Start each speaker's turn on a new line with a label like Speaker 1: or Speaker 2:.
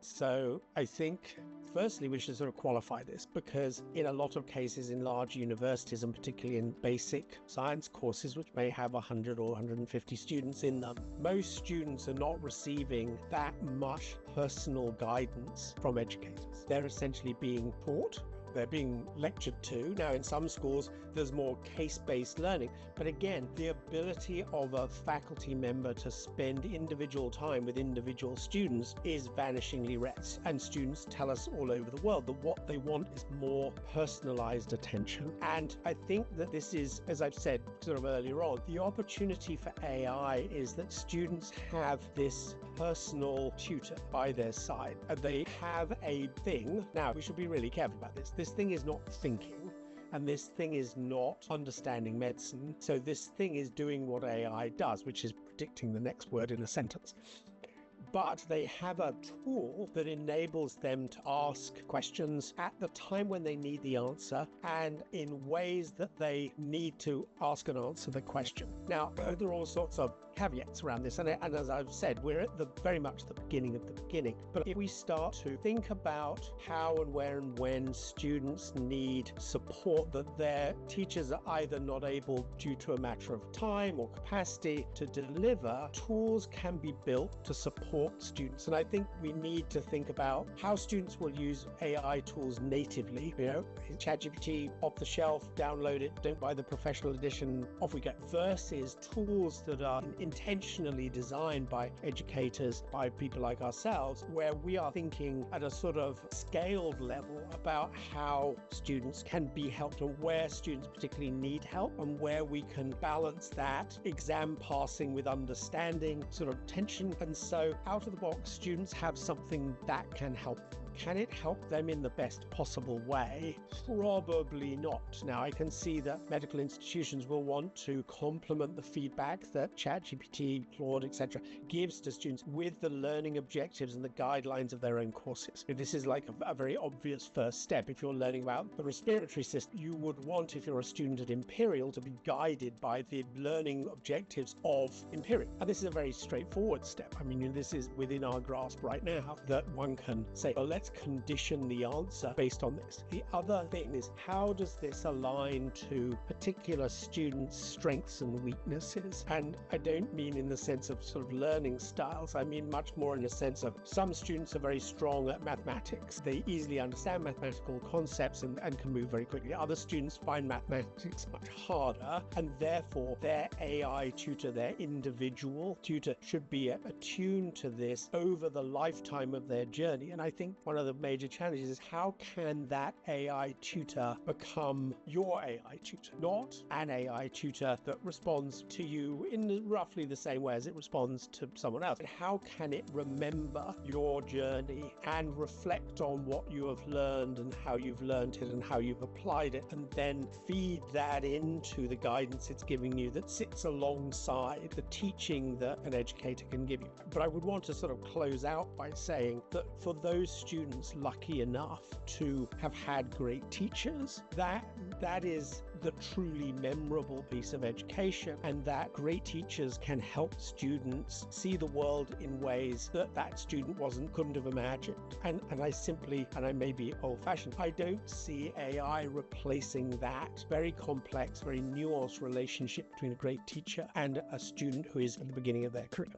Speaker 1: So I think, firstly, we should sort of qualify this, because in a lot of cases in large universities, and particularly in basic science courses, which may have 100 or 150 students in them, most students are not receiving that much personal guidance from educators. They're essentially being taught. They're being lectured to. Now, in some schools, there's more case-based learning. But again, the ability of a faculty member to spend individual time with individual students is vanishingly rare. And students tell us all over the world that what they want is more personalized attention. And I think that this is, as I've said sort of earlier on, the opportunity for AI is that students have this personal tutor by their side. And they have a thing. Now, we should be really careful about this. This thing is not thinking, and this thing is not understanding medicine. So this thing is doing what AI does, which is predicting the next word in a sentence. But they have a tool that enables them to ask questions at the time when they need the answer and in ways that they need to ask and answer the question. Now, there are all sorts of caveats around this. And as I've said, we're at the very much the beginning of the beginning. But if we start to think about how and where and when students need support that their teachers are either not able, due to a matter of time or capacity, to deliver, tools can be built to support students. And I think we need to think about how students will use AI tools natively. ChatGPT off the shelf, download it, don't buy the professional edition, off we go. Versus tools that are intentionally designed by educators, by people like ourselves, where we are thinking at a sort of scaled level about how students can be helped and where students particularly need help and where we can balance that exam passing with understanding sort of tension. And so out of the box, students have something that can help them. Can it help them in the best possible way? Probably not. Now, I can see that medical institutions will want to complement the feedback that ChatGPT, Claude, etc. gives to students with the learning objectives and the guidelines of their own courses. This is like a very obvious first step. If you're learning about the respiratory system, you would want, if you're a student at Imperial, to be guided by the learning objectives of Imperial. And this is a very straightforward step. I mean, this is within our grasp right now, that one can say, well, let's condition the answer based on this. The other thing is, how does this align to particular students' strengths and weaknesses? And I don't mean in the sense of sort of learning styles. I mean much more in the sense of some students are very strong at mathematics. They easily understand mathematical concepts and can move very quickly. Other students find mathematics much harder, and therefore their AI tutor, their individual tutor, should be attuned to this over the lifetime of their journey. And I think one of the major challenges is, how can that AI tutor become your AI tutor, not an AI tutor that responds to you in roughly the same way as it responds to someone else. And how can it remember your journey and reflect on what you have learned and how you've learned it and how you've applied it, and then feed that into the guidance it's giving you that sits alongside the teaching that an educator can give you. But I would want to sort of close out by saying that for those students lucky enough to have had great teachers, that is the truly memorable piece of education, and that great teachers can help students see the world in ways that student couldn't have imagined. And I may be old-fashioned, I don't see AI replacing that very complex, very nuanced relationship between a great teacher and a student who is at the beginning of their career.